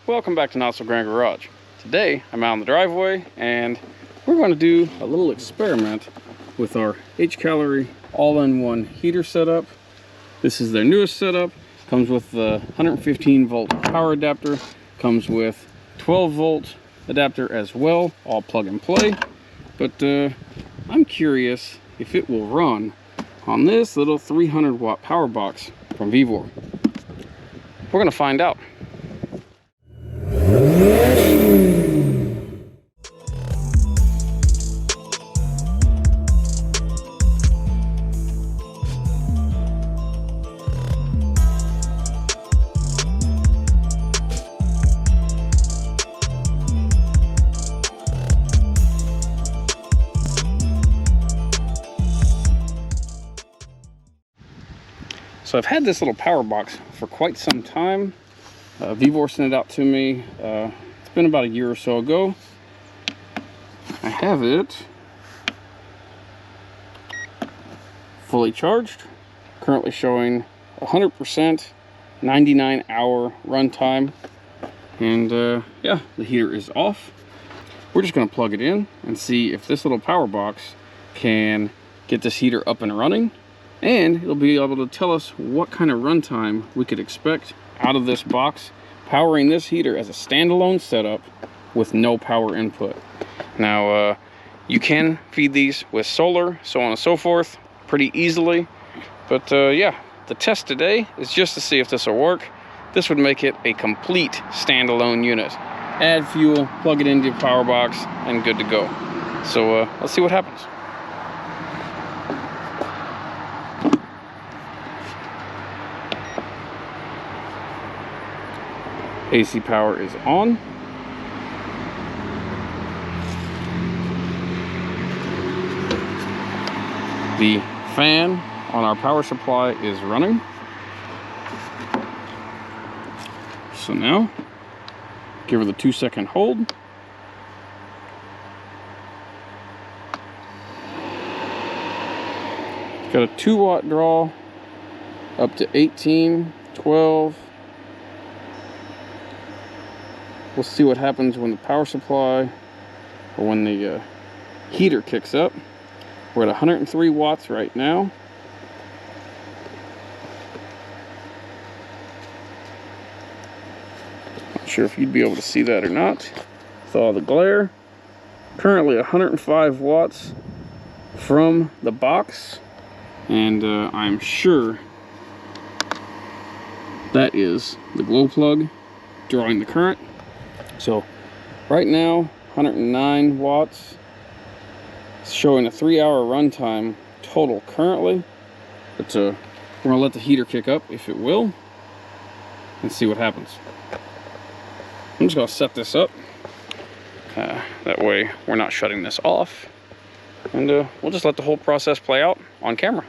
welcome back to Not So Grand Garage. Today I'm out in the driveway and we're going to do a little experiment with our HCalory all-in-one heater setup. This is their newest setup. Comes with the 115 volt power adapter, comes with 12 volt adapter as well, all plug and play. But I'm curious if it will run on this little 300 watt power box from Vevor. We're going to find out. So I've had this little power box for quite some time. Vevor sent it out to me. It's been about a year or so ago. I have it fully charged, currently showing 100%, 99-hour runtime, and yeah, the heater is off. We're just going to plug it in and see if this little power box can get this heater up and running. And it'll be able to tell us what kind of runtime we could expect out of this box, powering this heater as a standalone setup with no power input. Now, you can feed these with solar, so on and so forth, pretty easily. But yeah, the test today is just to see if this will work. This would make it a complete standalone unit. Add fuel, plug it into your power box, and good to go. So let's see what happens. AC power is on. The fan on our power supply is running. So now, give her the 2-second hold. It's got a 2-watt draw up to 18, 12. We'll see what happens when the power supply or when the heater kicks up. We're at 103 watts right now. Not sure if you'd be able to see that or not with all the glare. Currently 105 watts from the box, and I'm sure that is the glow plug drawing the current. So right now, 109 watts. It's showing a 3-hour runtime total currently. But we're gonna let the heater kick up if it will, and see what happens. I'm just gonna set this up. That way we're not shutting this off. And we'll just let the whole process play out on camera.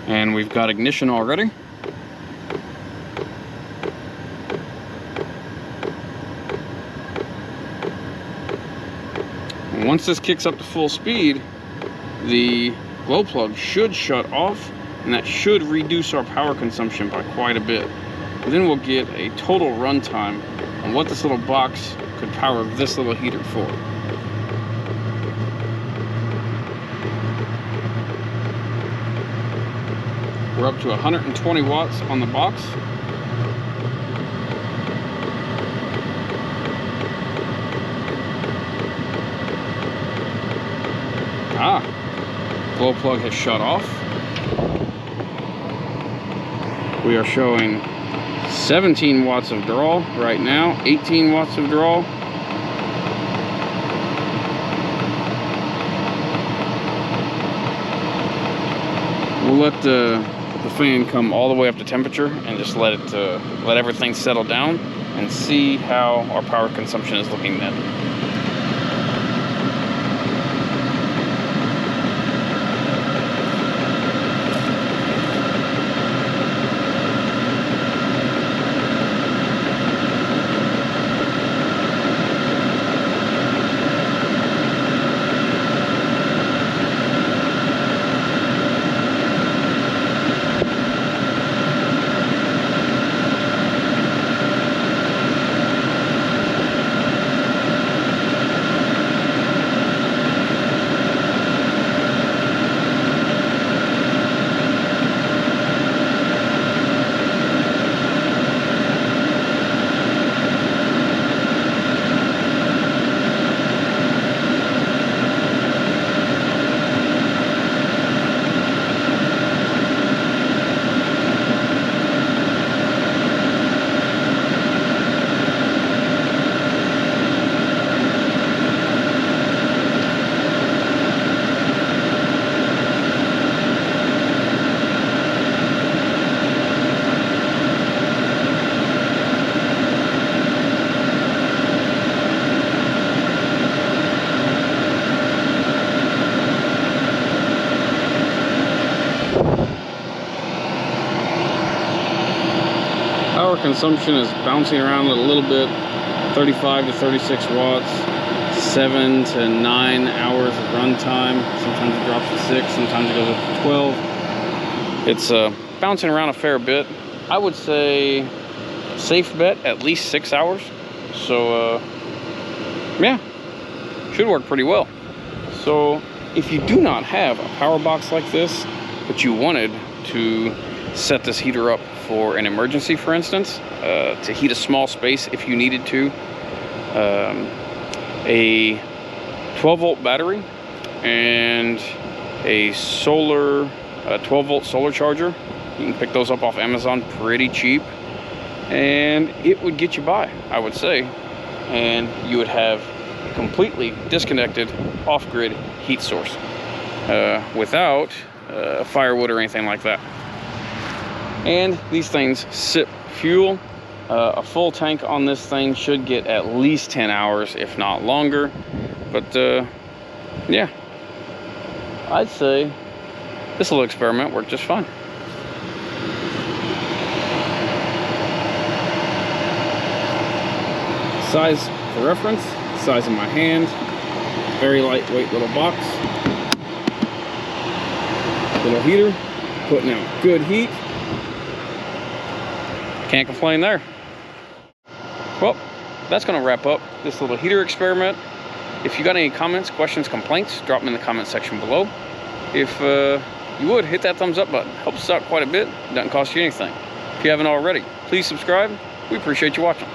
And we've got ignition already. And once this kicks up to full speed, the glow plug should shut off, and that should reduce our power consumption by quite a bit. And then we'll get a total runtime on what this little box could power this little heater for. We're up to 120 watts on the box. Glow plug has shut off. We are showing 17 watts of draw right now, 18 watts of draw. We'll let the fan come all the way up to temperature and just let everything settle down and see how our power consumption is looking then. consumption is bouncing around a little bit, 35 to 36 watts, 7 to 9 hours of runtime. Sometimes it drops to 6, sometimes it goes up to 12. It's bouncing around a fair bit. I would say safe bet at least 6 hours. So yeah, should work pretty well. So if you do not have a power box like this, but you wanted to set this heater up for an emergency, for instance, to heat a small space if you needed to, a 12-volt battery and a 12-volt solar charger, you can pick those up off Amazon pretty cheap, and it would get you by, I would say, and you would have a completely disconnected off-grid heat source without firewood or anything like that. And these things sip fuel. A full tank on this thing should get at least 10 hours, if not longer. But yeah, I'd say this little experiment worked just fine. Size for reference, size of my hand, very lightweight little box. Little heater, putting out good heat. Can't complain there. Well, that's going to wrap up this little heater experiment. If you got any comments, questions, complaints, drop them in the comment section below. If you would, hit that thumbs up button. Helps us out quite a bit. Doesn't cost you anything. If you haven't already, please subscribe. We appreciate you watching.